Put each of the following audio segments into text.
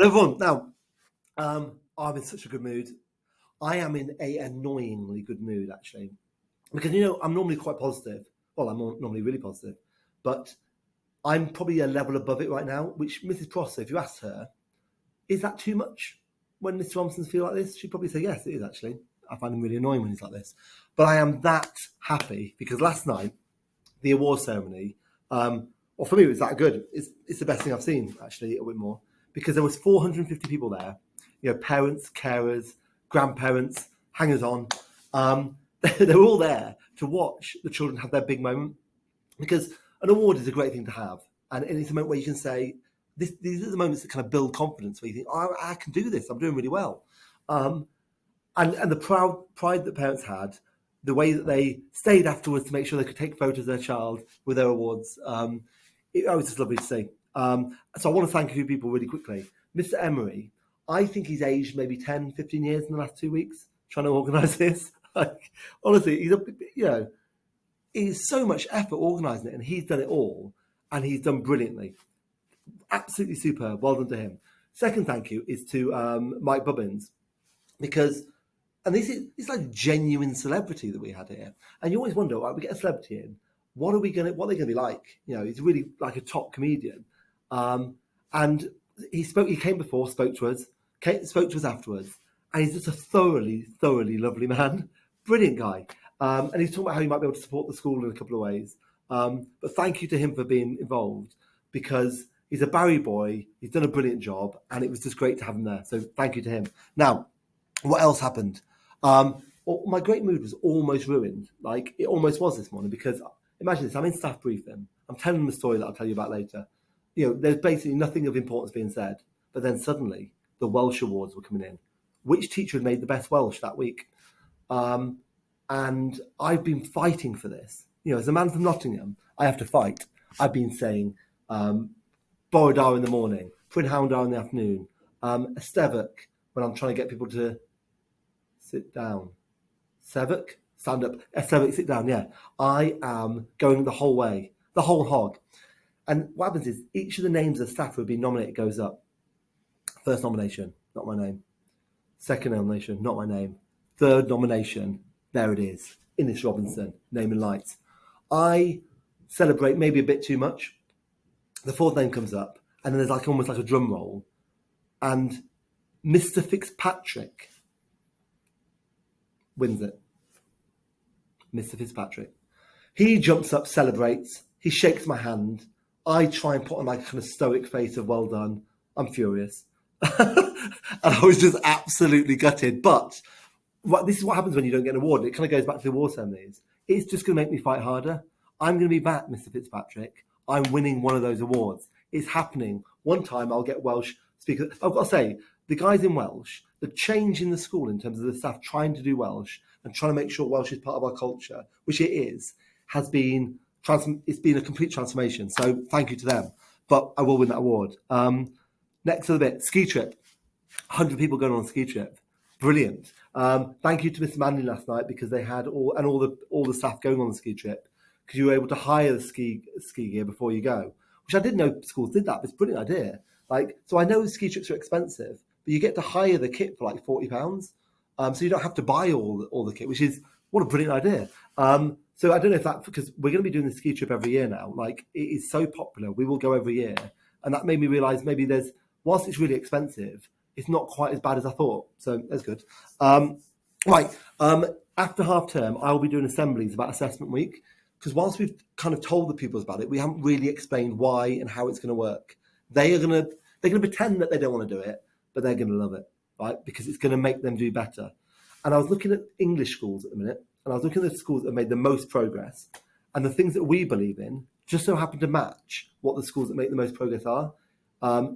Hello, everyone. Now, I'm in such a good mood. I am in a annoyingly good mood, actually, because I'm normally quite positive. Well, normally really positive, but I'm probably a level above it right now. Which Mrs. Prosser, if you asked her, is that too much when Mr. Thompson's feel like this? She'd probably say yes, it is actually. I find him really annoying when he's like this, but I am that happy because last night the award ceremony, well, for me, it was that good. It's the best thing I've seen, actually, at Whitmore, because there was 450 people there, parents, carers, grandparents, hangers-on. They were all there to watch the children have their big moment, because an award is a great thing to have, and it's a moment where you can say, these are the moments that kind of build confidence, where you think, oh, I can do this, I'm doing really well. And the pride that parents had, the way that they stayed afterwards to make sure they could take photos of their child with their awards, it was just lovely to see. So I want to thank a few people really quickly. Mr. Emery, I think he's aged maybe 10, 15 years in the last 2 weeks trying to organise this. Honestly, he's so much effort organising it, and he's done it all, and he's done brilliantly. Absolutely superb. Well done to him. Second thank you is to Mike Bubbins, because, and it's like genuine celebrity that we had here. And you always wonder, right, we get a celebrity in, what are they going to be like? He's really like a top comedian. And he came before, spoke to us afterwards, and he's just a thoroughly, thoroughly lovely man. Brilliant guy. And he's talking about how he might be able to support the school in a couple of ways. But thank you to him for being involved, because he's a Barry boy, he's done a brilliant job, and it was just great to have him there. So thank you to him. Now, what else happened? Well, my great mood was almost ruined. Like, it almost was this morning, because imagine this, I'm in staff briefing, I'm telling them the story that I'll tell you about later. There's basically nothing of importance being said, but then suddenly the Welsh Awards were coming in. Which teacher had made the best Welsh that week? And I've been fighting for this. As a man from Nottingham, I have to fight. I've been saying Borodar in the morning, Pryn Houndar in the afternoon, Estevok when I'm trying to get people to sit down. Sevok, stand up. Estevok, sit down, yeah. I am going the whole way, the whole hog. And what happens is each of the names of staff who have been nominated goes up. First nomination, not my name. Second nomination, not my name. Third nomination, there it is. Innes Robinson, name and lights. I celebrate maybe a bit too much. The fourth name comes up, and then there's almost like a drum roll. And Mr. Fitzpatrick wins it. Mr. Fitzpatrick. He jumps up, celebrates. He shakes my hand. I try and put on like a kind of stoic face of well done. I'm furious. And I was just absolutely gutted. But this is what happens when you don't get an award. It kind of goes back to the award ceremonies. It's just going to make me fight harder. I'm going to be back, Mr. Fitzpatrick. I'm winning one of those awards. It's happening. One time I'll get Welsh speakers. I've got to say, the guys in Welsh, the change in the school in terms of the staff trying to do Welsh and trying to make sure Welsh is part of our culture, which it is, has been it's been a complete transformation. So thank you to them. But I will win that award. Next to the bit, ski trip. 100 people going on a ski trip. Brilliant. Thank you to Mr. Manley last night, because they had all the staff going on the ski trip, because you were able to hire the ski gear before you go, which I didn't know schools did that. But it's a brilliant idea. So I know ski trips are expensive, but you get to hire the kit for like £40. So you don't have to buy all the kit, which is what a brilliant idea. So I don't know if that, because we're going to be doing the ski trip every year now. Like, it is so popular. We will go every year. And that made me realise maybe whilst it's really expensive, it's not quite as bad as I thought. So that's good. Right. After half term, I will be doing assemblies about assessment week, because whilst we've kind of told the pupils about it, we haven't really explained why and how it's going to work. They're going to pretend that they don't want to do it, but they're going to love it, right? Because it's going to make them do better. And I was looking at English schools at the minute, and I was looking at the schools that have made the most progress, and the things that we believe in just so happen to match what the schools that make the most progress are,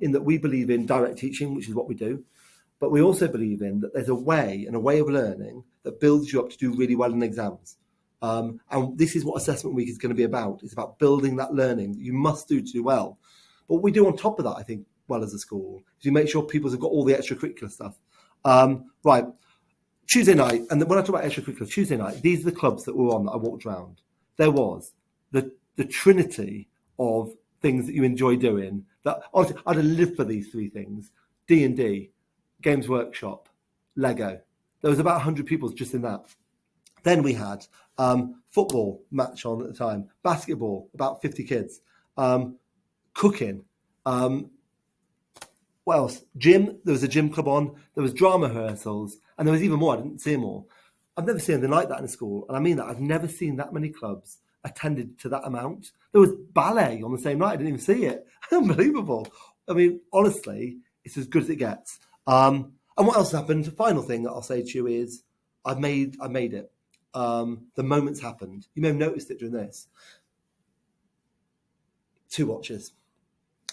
in that we believe in direct teaching, which is what we do, but we also believe in that there's a way of learning that builds you up to do really well in exams. And this is what assessment week is going to be about. It's about building that learning that you must do to do well. But what we do on top of that, I think, well, as a school, is we make sure people have got all the extracurricular stuff. Right. Tuesday night, and when I talk about extracurricular, Tuesday night, these are the clubs that were on that I walked around. There was the trinity of things that you enjoy doing. That honestly, I'd have lived for these three things. D&D, Games Workshop, Lego. There was about 100 pupils just in that. Then we had football match on at the time, basketball, about 50 kids, cooking, what else? Gym, there was a gym club on, there was drama rehearsals, and there was even more. I didn't see them all. I've never seen anything like that in a school, and I mean that. I've never seen that many clubs attended to that amount. There was ballet on the same night. I didn't even see it. Unbelievable. I mean, honestly, it's as good as it gets. And what else happened? The final thing that I'll say to you is I made it. The moment's happened. You may have noticed it during this. 2 watches.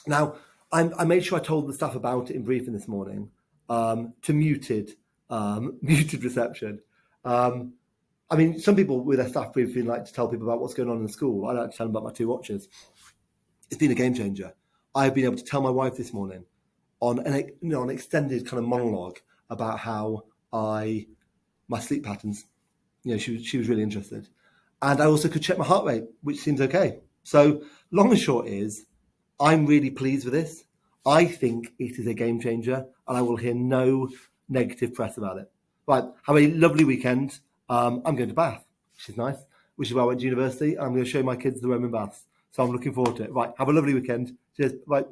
Now, I made sure I told the staff about it in briefing this morning to muted reception. I mean, some people with their staff briefing like to tell people about what's going on in the school. I like to tell them about my 2 watches. It's been a game changer. I've been able to tell my wife this morning on an extended kind of monologue about how my sleep patterns. She was really interested, and I also could check my heart rate, which seems okay. So long and short is, I'm really pleased with this. I think it is a game changer, and I will hear no negative press about it. Right, have a lovely weekend. I'm going to Bath, which is nice, which is where I went to university. I'm going to show my kids the Roman baths. So I'm looking forward to it. Right, have a lovely weekend. Cheers. Bye.